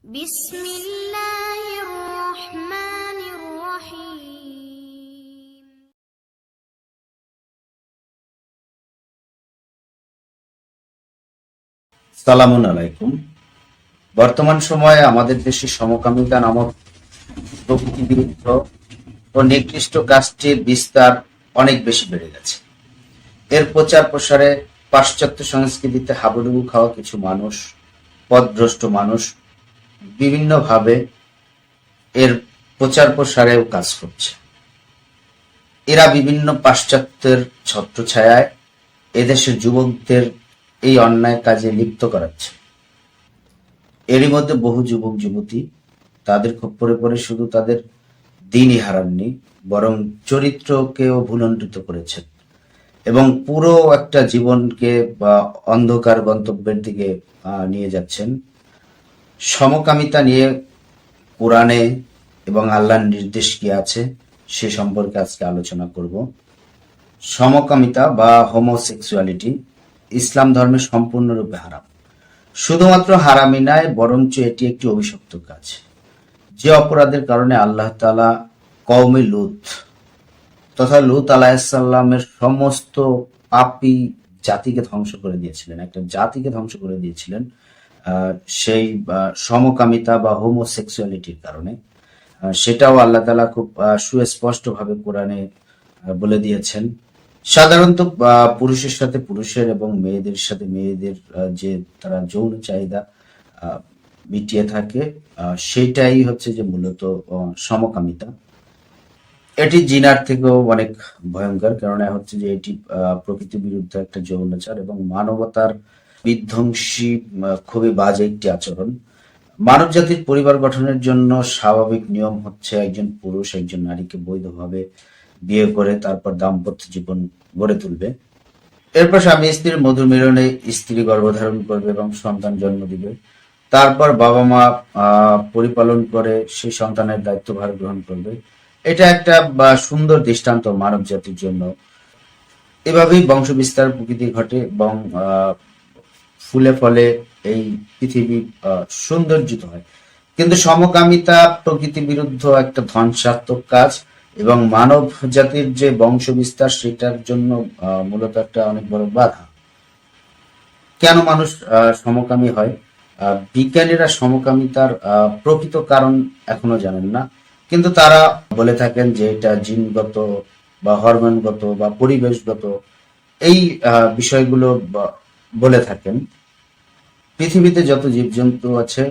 বিসমিল্লাহির রহমানির রহিম। সালামুন আলাইকুম। বর্তমান সময়ে আমাদের দেশে সমকামিতা নামক প্রকৃতি বিরুদ্ধ ও নিকৃষ্ট কাজটির বিস্তার অনেক বেশি বেড়ে গেছে। এর প্রচার প্রসারে পাশ্চাত্য সংস্কৃতিতে হাবুডুবু খাওয়া কিছু মানুষ, পথভ্রষ্ট মানুষ বিভিন্নভাবে এর প্রচার প্রসারেও কাজ করছে। এরা বিভিন্ন পাশ্চাত্যের ছত্রছায়ায় এদেশের যুবকদের এই অন্যায় কাজে লিপ্ত করাচ্ছে। এরই মধ্যে বহু যুবক যুবতী তাদের খপ্পরে পড়ে শুধু তাদের দিনই হারাননি, বরং চরিত্রকেও ভুলণ্ঠিত করেছেন এবং পুরো একটা জীবনকে বা অন্ধকার গন্তব্যের দিকে নিয়ে যাচ্ছেন। সমকামিতা নিয়ে কোরআনে এবং আল্লাহর নির্দেশ কি আছে সে সম্পর্কে আজকে আলোচনা করব। সমকামিতা বা হোমোসেক্সুয়ালিটি ইসলাম ধর্মে সম্পূর্ণরূপে হারাম। শুধুমাত্র হারামই নয়, বরঞ্চ এটি একটি অভিশপ্ত কাজ, যে অপরাধের কারণে আল্লাহ তাআলা কওমে লূত তথা লূত আলাইহিসসালামের সমস্ত পাপী জাতিকে ধ্বংস করে দিয়েছিলেন, একটা জাতিকে ধ্বংস করে দিয়েছিলেন সেই সমকামিতা বা হোমোসেক্সুয়ালিটির কারণে। সেটাও আল্লাহ তাআলা খুব সুস্পষ্টভাবে কোরআনে বলে দিয়েছেন। সাধারণত পুরুষের সাথে পুরুষের এবং মেয়েদের সাথে মেয়েদের যে তারা যৌন চাহিদা মিটিয়ে থাকে, সেটাই হচ্ছে যে মূলত সমকামিতা। এটি জিনার থেকেও অনেক ভয়ঙ্কর, কেননা হচ্ছে যে এটি প্রকৃতির বিরুদ্ধে একটা যৌনাচার এবং মানবতার বিধ্বংসী খুবই বাজে একটি আচরণ। মানব জাতির পরিবার গঠনের জন্য স্বাভাবিক নিয়ম হচ্ছে একজন পুরুষ একজন নারীকে বৈধভাবে বিয়ে করে তারপর দাম্পত্য জীবন গড়ে তুলবে। এরপর স্বামী স্ত্রীর মধুর মিলনে স্ত্রী গর্ভধারণ করবে এবং সন্তান জন্ম দিবে। তারপর বাবা মা পরিপালন করে সেই সন্তানের দায়িত্বভার গ্রহণ করবে। এটা একটা সুন্দর দৃষ্টান্ত মানব জাতির জন্য। এভাবেই বংশ বিস্তার প্রকৃতি ঘটে এবং ফুলে ফলে এই পৃথিবী সৌন্দর্যিত হয়। কিন্তু সমকামিতা প্রকৃতি বিরুদ্ধ একটা ধ্বংসাত্মক কাজ এবং মানব জাতির যে বংশ বিস্তার সেটার জন্য মূলত একটা অনেক বড় বাধা। কেন মানুষ সমকামী হয়? বিজ্ঞানীরা সমকামিতার প্রকৃত কারণ এখনো জানেন না, কিন্তু তারা বলে থাকেন যে এটা জিনগত বা হরমোনগত বা পরিবেশগত এই বিষয়গুলো বলে থাকেন। পৃথিবীতে যত জীবজন্তু আছে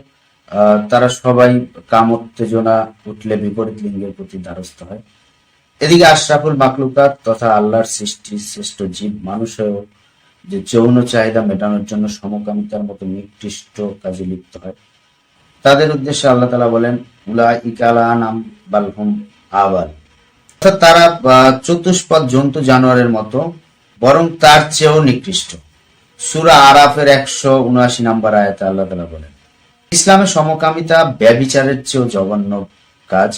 তারা সবাই কাম উত্তেজনা উঠলে বিপরীত লিঙ্গের প্রতি দ্বারস্থ হয়। এদিকে আশরাফুল মাখলুকাত তথা আল্লাহর সৃষ্টি শ্রেষ্ঠ জীব মানুষ হয়েও যে যৌন চাহিদা মেটানোর জন্য সমকামিতার মতো নিকৃষ্ট কাজে লিপ্ত হয়, তাদের উদ্দেশ্যে আল্লাহ তাআলা বলেন, উলাইকা আলা আনআম বাল হুম আবাল, অর্থাৎ তারা চতুষ্পদ জন্তু জানোয়ারের মতো, বরং তার চেয়েও নিকৃষ্ট। সূরা আরাফের 179 নম্বর আয়াতে আল্লাহ তাআলা বলেন, ইসলামে সমকামিতা ব্যভিচারের চেয়েও জঘন্য কাজ।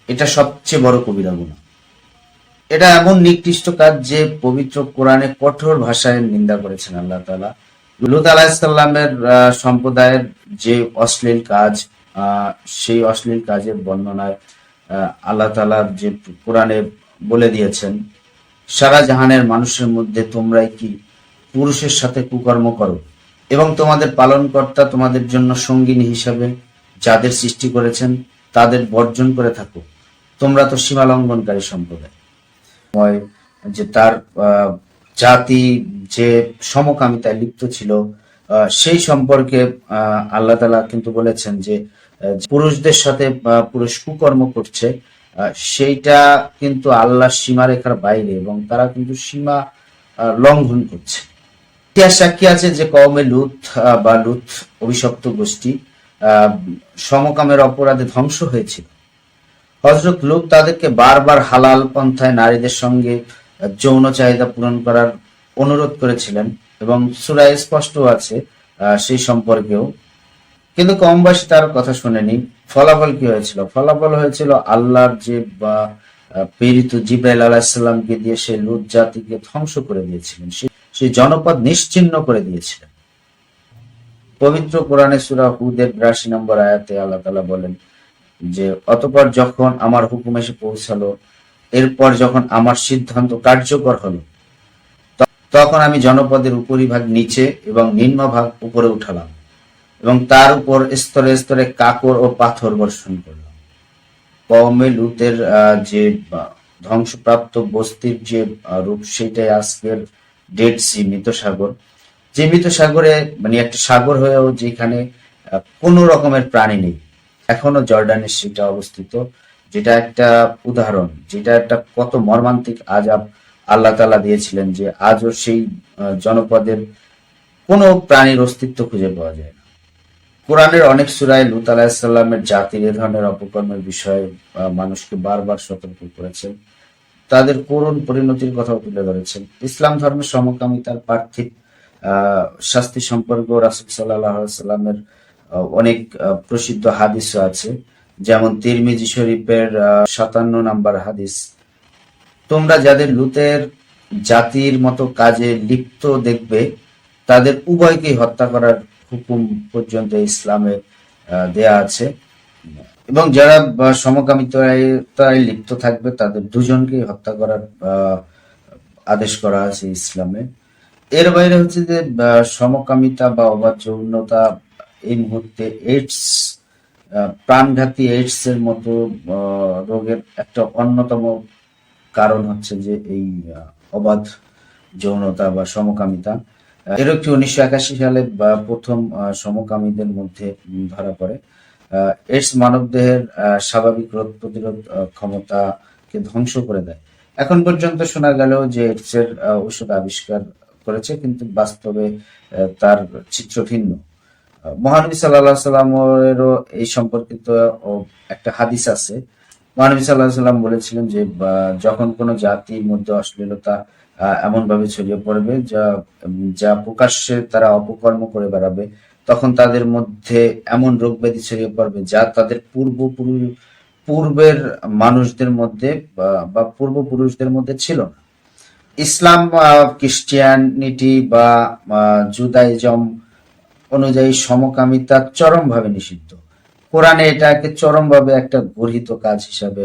এটা সবচেয়ে বড় কবিরা গুনাহ। এটা এমন নিকৃষ্ট কাজ যে পবিত্র কোরআনে কঠোর ভাষায় নিন্দা করেছেন আল্লাহ তাআলা। লূত আলাইহিসসালামের সম্প্রদায়ের যে অশ্লীল কাজ, সেই অশ্লীল কাজের বর্ণনায় আল্লাহ তাআলা যে কোরআনে বলে দিয়েছেন, সারা জাহানের মানুষের মধ্যে তোমরাই কি পুরুষের সাথে কুকর্ম করো এবং তোমাদের পালনকর্তা তোমাদের জন্য সঙ্গিনী হিসাবে যাদের সৃষ্টি করেছেন তাদের বর্জন করে থাকো, তোমরা তো সীমা লঙ্ঘনকারী সম্প্রদায়। যে তার জাতি যে সমকামিতায় লিপ্ত ছিল সেই সম্পর্কে আল্লাহ তাআলা কিন্তু বলেছেন যে পুরুষদের সাথে পুরুষ কুকর্ম করছে, সেইটা কিন্তু আল্লাহর সীমারেখার বাইরে এবং তারা কিন্তু সীমা লঙ্ঘন করছে। ইতিহাস সাক্ষী আছে যে কওমে লূত বা লূত অভিশপ্ত গোষ্ঠী সমকামের অপরাধে ধ্বংস হয়েছিল। হযরত লূত তাদেরকে বারবার হালাল পন্থায় নারীদের সঙ্গে যৌন চাহিদা পূরণ করার অনুরোধ করেছিলেন এবং সূরায় স্পষ্ট আছে সেই সম্পর্কেও, কিন্তু কমবাসী তার কথা শুনেনি। ফলাফল কি হয়েছিল? ফলাফল হয়েছিল আল্লাহর যে প্রেরিত জিবরাইল আলাইহিস সালামকে দিয়ে সে লূত জাতিকে ধ্বংস করে দিয়েছিলেন, সেই জনপদ নিশ্চিহ্ন করে দিয়েছিলেন। পবিত্র কোরআনে সূরা হুদের ৮২ নম্বর আয়াতে আল্লাহ তাআলা বলেন যে, অতঃপর যখন আমার হুকুম এসে পৌঁছালো, এরপর যখন আমার সিদ্ধান্ত কার্যকর হলো, তখন আমি জনপদের উপরিভাগ নিচে এবং নিম্নভাগ উপরে উঠালাম এবং তার উপর স্তরে স্তরে কাকর ও পাথর বর্ষণ করলাম। কওমে লূতের যে ধ্বংসপ্রাপ্ত বস্তির যে রূপ, সেটাই আজকের ডেড সি, মৃত সাগর। যে মৃত সাগরে মানে একটা সাগর হয়েও যেখানে কোনো রকমের প্রাণী নেই, এখনো জর্ডানের সেটা অবস্থিত। যেটা একটা উদাহরণ, যেটা একটা কত মর্মান্তিক আযাব আল্লাহ তাআলা দিয়েছিলেন, যে আজও সেই জনপদের কোনো প্রাণীর অস্তিত্ব খুঁজে পাওয়া যায় না। কোরআনের অনেক সূরায় লূত আলাইহিস সালামের জাতির এ ধরনের অপকর্মের বিষয়ে মানুষকে বারবার সতর্ক করেছেন, তাদের করুণ পরিণতির কথাও তুলে ধরেছেন। ইসলাম ধর্মের সমকামিতার পার্থিব শাস্তি সম্পর্কে রাসূল সাল্লাল্লাহু আলাইহি সাল্লামের অনেক প্রসিদ্ধ হাদিসও আছে। যেমন তিরমিজি শরীফের ৫৭ নম্বর হাদিস, তোমরা যাদের লূতের জাতির মতো কাজে লিপ্ত দেখবে, তাদের উভয়কেই হত্যা করার হুকুম পর্যন্ত ইসলামে দেয়া আছে, এবং যারা সমকামিতায় লিপ্ত থাকবে তাদের দুজনকেই হত্যা করার আদেশ করা আছে ইসলামে। এর বাইরে হচ্ছে যে সমকামিতা বা অবাধ যৌনতা এই মুহূর্তে এইডস, প্রাণঘাতী এইডস এর মতো রোগের একটা অন্যতম কারণ হচ্ছে যে এই অবাধ যৌনতা বা সমকামিতা। এর একটি ১৯৮১ সালে প্রথম সমকামীদের মধ্যে ধরা পড়ে। এইডস মানবদেহের স্বাভাবিক রোগ প্রতিরোধ ক্ষমতাকে ধ্বংস করে দেয়। এখন পর্যন্ত শোনা গেল যে এইডস এর ওষুধ আবিষ্কার করেছে, কিন্তু বাস্তবে তার চিত্র ভিন্ন। মহানবী সাল্লাল্লাহু আলাইহি সাল্লামেরও এই সম্পর্কিত একটা হাদিস আছে। মহানবী সাল্লাল্লাহু আলাইহি সাল্লাম বলেছিলেন যে, যখন কোনো জাতির মধ্যে অশ্লীলতা এমন ভাবে ছড়িয়ে পড়বে যা প্রকাশ্যে তারা অপকর্ম করে বেড়াবে, তখন তাদের মধ্যে এমন রোগ ব্যাধি ছড়িয়ে পড়বে যা তাদের পূর্বের মানুষদের মধ্যে বা পূর্বপুরুষদের মধ্যে ছিল না। ইসলাম, খ্রিস্টিয়ানিটি বা জুদাইজম অনুযায়ী সমকামিতা চরমভাবে নিষিদ্ধ। কোরআনে এটাকে চরমভাবে একটা গর্হিত কাজ হিসাবে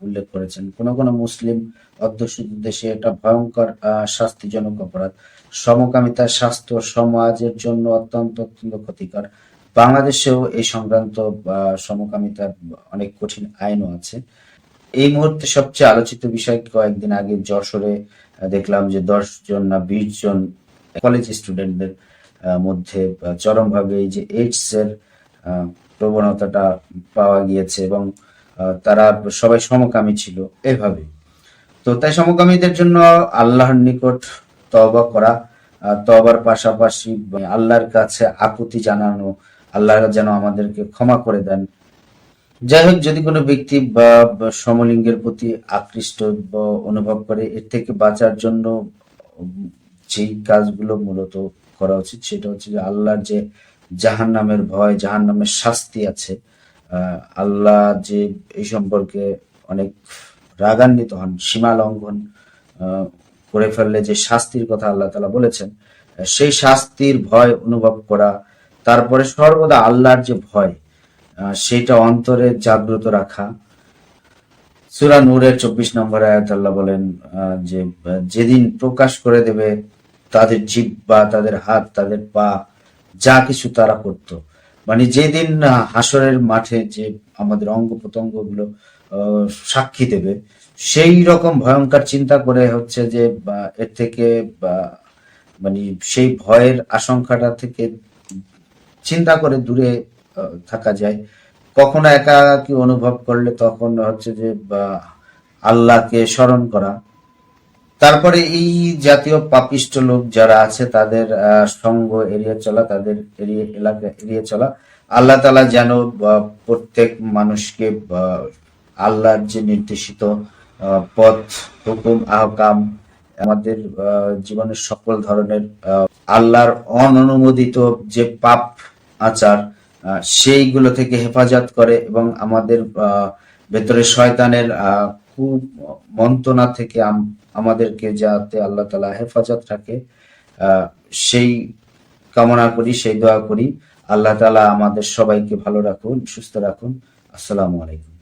উল্লেখ করেছেন। কোন কোন মুসলিম অধ্যুষিত দেশে এটা ভয়ঙ্কর শাস্তিজনক অপরাধ। সমকামিতা স্বাস্থ্য সমাজের জন্য অত্যন্ত অত্যন্ত ক্ষতিকর। বাংলাদেশেও এই সংক্রান্ত সমকামিতার অনেক কঠিন আইনও আছে। এই মুহূর্তে সবচেয়ে আলোচিত বিষয়, কয়েকদিন আগে যশোরে দেখলাম যে ১০ জন না ২০ জন কলেজ স্টুডেন্টদের মধ্যে চরমভাবে এই যে এইডস এর প্রবণতাটা পাওয়া গিয়েছে, এবং তারা সবাই সমকামী ছিল এভাবে। তো তাই সমকামীদের জন্য আল্লাহর নিকট তওবা করা, তওবার পাশাপাশি আল্লাহর কাছে আকুতি জানানো, আল্লাহ যেন আমাদেরকে ক্ষমা করে দেন। যাই হোক, যদি কোনো ব্যক্তি বা সমলিঙ্গের প্রতি আকৃষ্ট বা অনুভব করে, এর থেকে বাঁচার জন্য যেই কাজগুলো মূলত করা উচিত সেটা হচ্ছে যে আল্লাহর যে জাহান্নামের ভয়, জাহান্নামের শাস্তি আছে, আল্লাহ যে এই সম্পর্কে অনেক রাগান্বিত হন, সীমা লঙ্ঘন করে ফেললে যে শাস্তির কথা আল্লাহ তাআলা বলেছেন, সেই শাস্তির ভয় অনুভব করা, তারপরে সর্বদা আল্লাহর যে ভয় সেটা অন্তরে জাগ্রত রাখা। সূরা নূরের ২৪ নম্বর আয়াত আল্লাহ বলেন যে, যেদিন প্রকাশ করে দেবে তাদের জিহ্বা, তাদের হাত, তাদের পা, যা কিছু তারা করত, মানে যেদিন হাসরের মাঠে যে আমাদের অঙ্গ প্রত্যঙ্গ গুলো সাক্ষী দেবে, সেই রকম ভয়ঙ্কর চিন্তা করে হচ্ছে যে এর থেকে মানে সেই ভয়ের আশঙ্কাটা থেকে চিন্তা করে দূরে থাকা যায়। কখনো একাকী অনুভব করলে তখন হচ্ছে যে আল্লাহকে স্মরণ করা। তারপরে এই জাতীয় পাপিষ্ট লোক যারা আছে তাদের সঙ্গ এড়িয়ে চলা, তাদের এলাকা এড়িয়ে চলা। আল্লাহ তাআলা যেন প্রত্যেক মানুষকে আল্লাহর যে নির্দেশিত পথ, হুকুম, আহকাম, আমাদের জীবনের সকল ধরনের আল্লাহর অননুমোদিত যে পাপ আচার, সেইগুলো থেকে হেফাজত করে, এবং আমাদের ভেতরে শয়তানের কুমন্ত্রণা থেকে আমাদেরকে যাতে আল্লাহ তাআলা হেফাজত রাখে, সেই কামনা করি, সেই দোয়া করি। আল্লাহ তাআলা আমাদের সবাইকে ভালো রাখুন, সুস্থ রাখুন। আসসালামু আলাইকুম।